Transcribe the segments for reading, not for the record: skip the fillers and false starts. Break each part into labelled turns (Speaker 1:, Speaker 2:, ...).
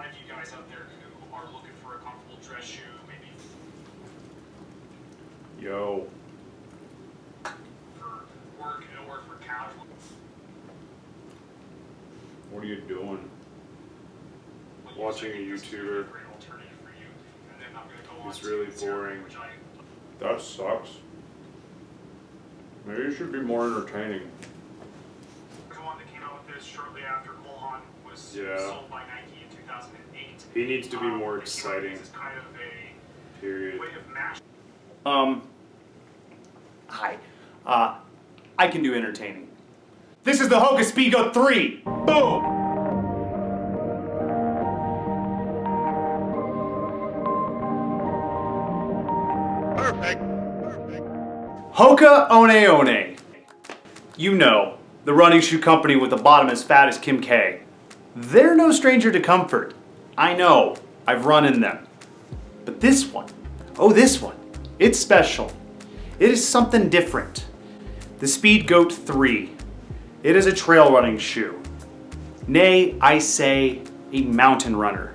Speaker 1: lot of you guys out there who are looking for a comfortable dress shoe, maybe
Speaker 2: Yo.
Speaker 1: for work or for casual.
Speaker 2: What are you doing?
Speaker 1: But
Speaker 2: Watching a
Speaker 1: usually this would be
Speaker 2: YouTuber.
Speaker 1: great alternative for you. And then I'm gonna go
Speaker 2: It's
Speaker 1: on
Speaker 2: really
Speaker 1: to zero,
Speaker 2: boring.
Speaker 1: which I
Speaker 2: That sucks. Maybe it should be more entertaining.
Speaker 1: the one that came out with this shortly after Hoka ONE was sold by Nike in 2008.
Speaker 2: He needs to be more
Speaker 1: This
Speaker 2: exciting.
Speaker 1: is kind of a
Speaker 2: Period.
Speaker 1: way of mash.
Speaker 3: Hi. I can do entertaining. This is the Hoka Speedgoat 3. Boom!
Speaker 2: Perfect.
Speaker 3: Hoka ONE ONE. You know, the running shoe company with the bottom as fat as Kim K. They're no stranger to comfort. I know, I've run in them. But this one, oh this one, it's special. It is something different. The Speedgoat 3. It is a trail running shoe. Nay, I say, a mountain runner.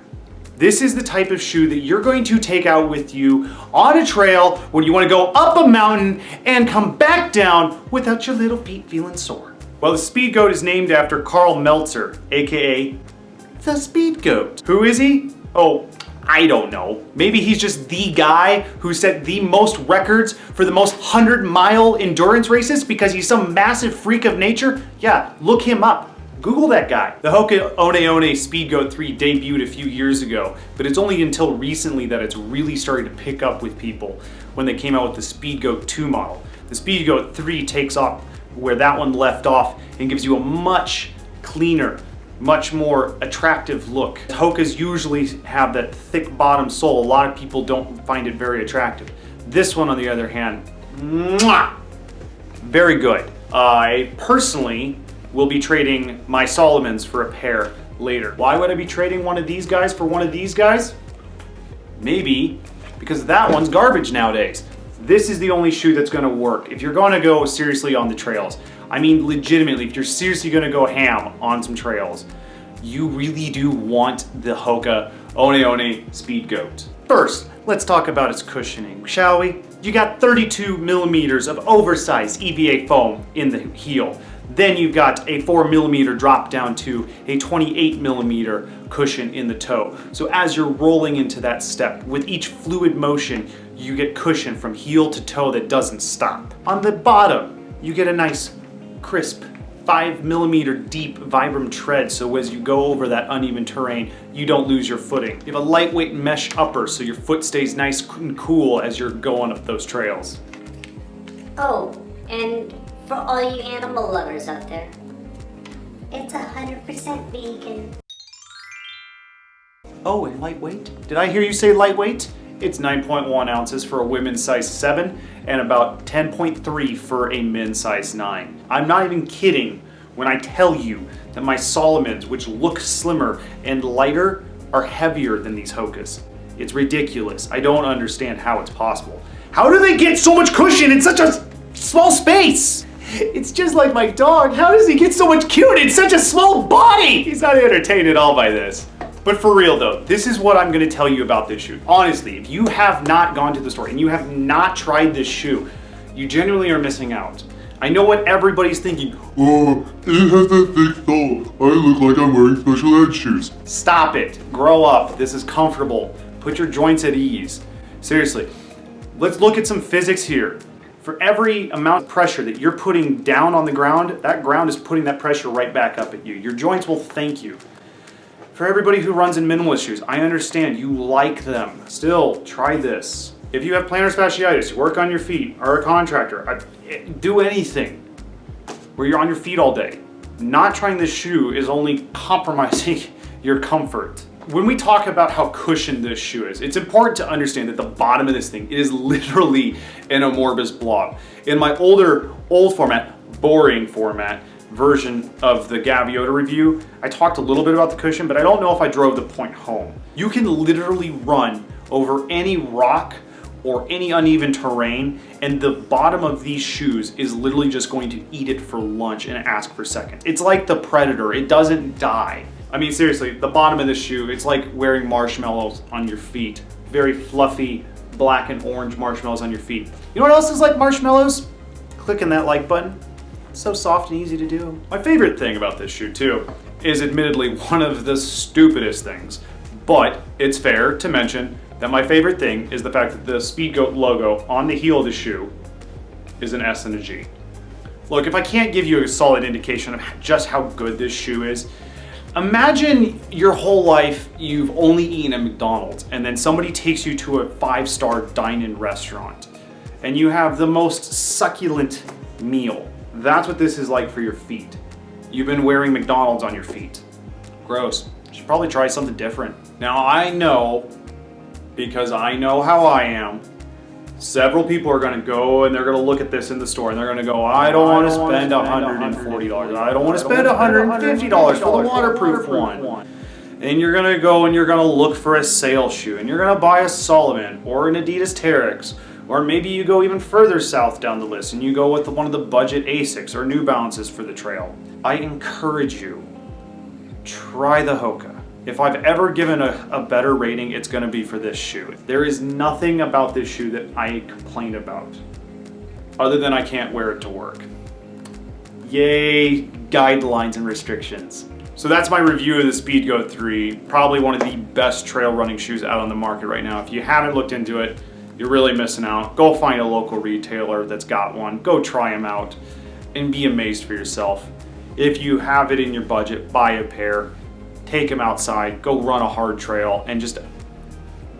Speaker 3: This is the type of shoe that you're going to take out with you on a trail when you want to go up a mountain and come back down without your little feet feeling sore. Well, the Speedgoat is named after Karl Meltzer, aka the Speedgoat. Who is he? Oh, I don't know. Maybe he's just the guy who set the most records for the most 100-mile endurance races because he's some massive freak of nature? Yeah, look him up. Google that guy. The Hoka ONE ONE Speedgoat 3 debuted a few years ago, but it's only until recently that it's really started to pick up with people when they came out with the Speedgoat 2 model. The Speedgoat 3 takes off where that one left off and gives you a much cleaner, much more attractive look. Hokas usually have that thick bottom sole. A lot of people don't find it very attractive. This one, on the other hand, mwah, very good. I personally will be trading my Solomons for a pair later. Why would I be trading one of these guys for one of these guys? Maybe because that one's garbage nowadays. This is the only shoe that's gonna work. If you're gonna go seriously on the trails, I mean legitimately, if you're seriously gonna go ham on some trails, you really do want the Hoka ONE ONE Speedgoat. First, let's talk about its cushioning, shall we? You got 32 millimeters of oversized EVA foam in the heel. Then you've got a 4 millimeter drop down to a 28 millimeter cushion in the toe. So as you're rolling into that step, with each fluid motion, you get cushion from heel to toe that doesn't stop. On the bottom, you get a nice, crisp, 5 millimeter deep Vibram tread, so as you go over that uneven terrain, you don't lose your footing. You have a lightweight mesh upper, so your foot stays nice and cool as you're going up those trails.
Speaker 4: Oh, and for all you animal lovers out there, it's 100% vegan.
Speaker 3: Oh, and lightweight? Did I hear you say lightweight? It's 9.1 ounces for a women's size 7 and about 10.3 for a men's size 9. I'm not even kidding when I tell you that my Solomons, which look slimmer and lighter, are heavier than these Hokas. It's ridiculous. I don't understand how it's possible. How do they get so much cushion in such a small space? It's just like my dog. How does he get so much cute in such a small body? He's not entertained at all by this. But for real though, this is what I'm gonna tell you about this shoe. Honestly, if you have not gone to the store and you have not tried this shoe, you genuinely are missing out. I know what everybody's thinking.
Speaker 5: Oh, it has that thick sole. I look like I'm wearing special ed shoes.
Speaker 3: Stop it, grow up, this is comfortable. Put your joints at ease. Seriously, let's look at some physics here. For every amount of pressure that you're putting down on the ground, that ground is putting that pressure right back up at you. Your joints will thank you. For everybody who runs in minimalist shoes, I understand you like them. Still, try this. If you have plantar fasciitis, you work on your feet, or a contractor, do anything where you're on your feet all day. Not trying this shoe is only compromising your comfort. When we talk about how cushioned this shoe is, it's important to understand that the bottom of this thing, it is literally an amorphous blob. In my old format, boring format, version of the Gaviota review, I talked a little bit about the cushion, but I don't know if I drove the point home. You can literally run over any rock or any uneven terrain, and the bottom of these shoes is literally just going to eat it for lunch and ask for seconds. It's like the Predator, it doesn't die. I mean, seriously, the bottom of this shoe, it's like wearing marshmallows on your feet. Very fluffy, black and orange marshmallows on your feet. You know what else is like marshmallows? Clicking that like button. It's so soft and easy to do. My favorite thing about this shoe too is admittedly one of the stupidest things, but it's fair to mention that my favorite thing is the fact that the Speedgoat logo on the heel of the shoe is an S and a G. Look, if I can't give you a solid indication of just how good this shoe is, imagine your whole life you've only eaten at McDonald's and then somebody takes you to a 5-star dine-in restaurant and you have the most succulent meal. That's what this is like for your feet. You've been wearing McDonald's on your feet. Gross. You should probably try something different. Now I know, because I know how I am, several people are gonna go and they're gonna look at this in the store and they're gonna go, I don't wanna spend $140. I don't wanna spend $150 for the waterproof one. And you're gonna go and you're gonna look for a sale shoe and you're gonna buy a Solomon or an Adidas Terex, or maybe you go even further south down the list and you go with one of the budget Asics or New Balances for the trail. I encourage you, try the Hoka. If I've ever given a better rating, it's gonna be for this shoe. There is nothing about this shoe that I complain about, other than I can't wear it to work. Yay, guidelines and restrictions. So that's my review of the Speedgoat 3, probably one of the best trail running shoes out on the market right now. If you haven't looked into it, you're really missing out. Go find a local retailer that's got one, go try them out, and be amazed for yourself. If you have it in your budget, buy a pair. Take them outside, go run a hard trail, and just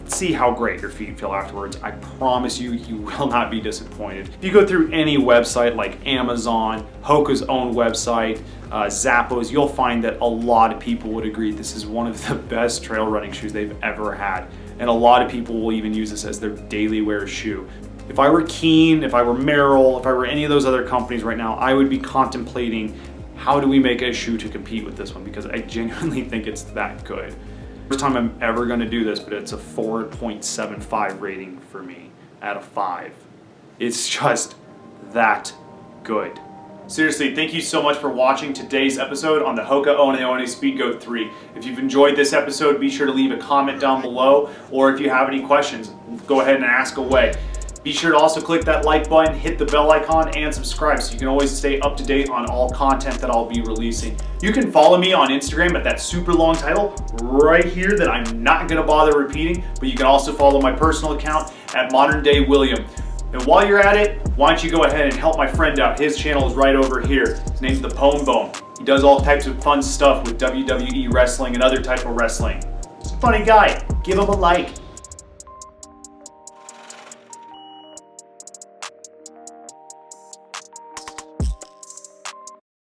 Speaker 3: see how great your feet feel afterwards. I promise you, you will not be disappointed. If you go through any website like Amazon, Hoka's own website, Zappos, you'll find that a lot of people would agree this is one of the best trail running shoes they've ever had. And a lot of people will even use this as their daily wear shoe. If I were Keen, if I were Merrell, if I were any of those other companies right now, I would be contemplating how do we make a shoe to compete with this one, because I genuinely think it's that good. First time I'm ever gonna do this, but it's a 4.75 rating for me out of 5. It's just that good. Seriously, thank you so much for watching today's episode on the Hoka ONE ONE Speedgoat 3. If you've enjoyed this episode, be sure to leave a comment down below, or if you have any questions, go ahead and ask away. Be sure to also click that like button, hit the bell icon, and subscribe so you can always stay up to date on all content that I'll be releasing. You can follow me on Instagram at that super long title right here that I'm not gonna bother repeating, but you can also follow my personal account at Modern Day William. And while you're at it, why don't you go ahead and help my friend out. His channel is right over here. His name's The Pone Bone. He does all types of fun stuff with WWE wrestling and other type of wrestling. He's a funny guy. Give him a like.